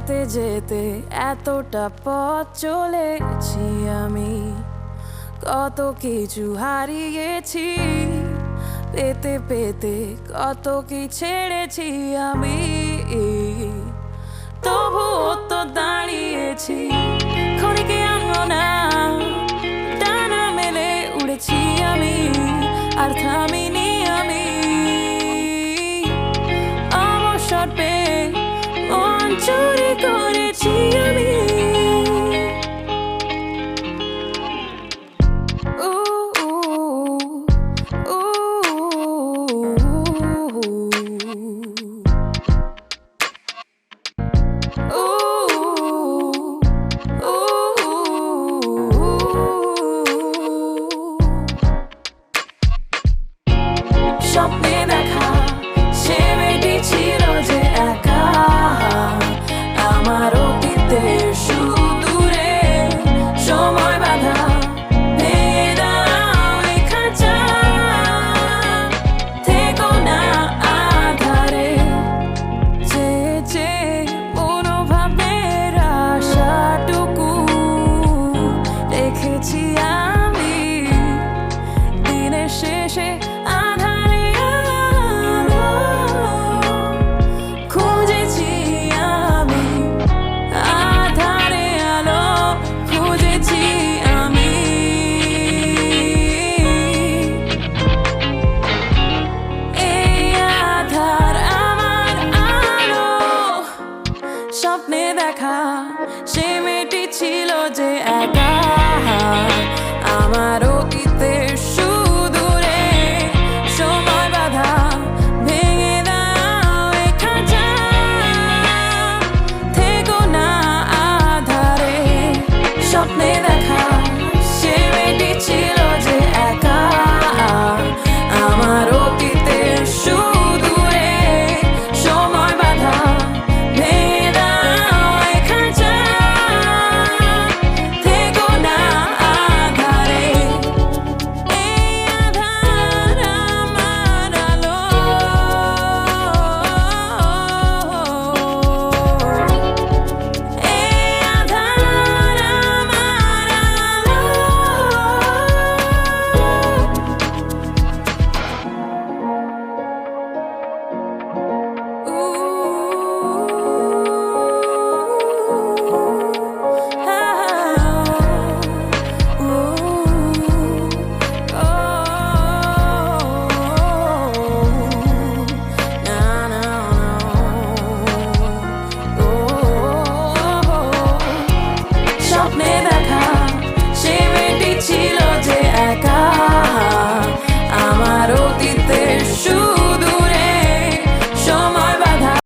যেতে যেতে এতটা পথ চলেছি আমি, কত কিছু হারিয়েছি, পেতে পেতে কত কি ছেড়েছি আমি, তবুও তো দাঁড়িয়েছি ক্ষণিকে আনমনা, ডানা মেলে উড়েছি আমি, আর থামিনি আমি। অবসর পেয়ে মন চুরি করেছি আমি। স্বপ্নে দেখা সে মেয়েটি ছিল যে একা, আমার অতীতের সুদূরে সময় বাধা ভেঙে দাও এই খাঁচা, থেকো না আধারে যে যে মনোভাবের আশাটুকু রেখেছি আমি, দিনের শেষে স্বপ্নে দেখা সে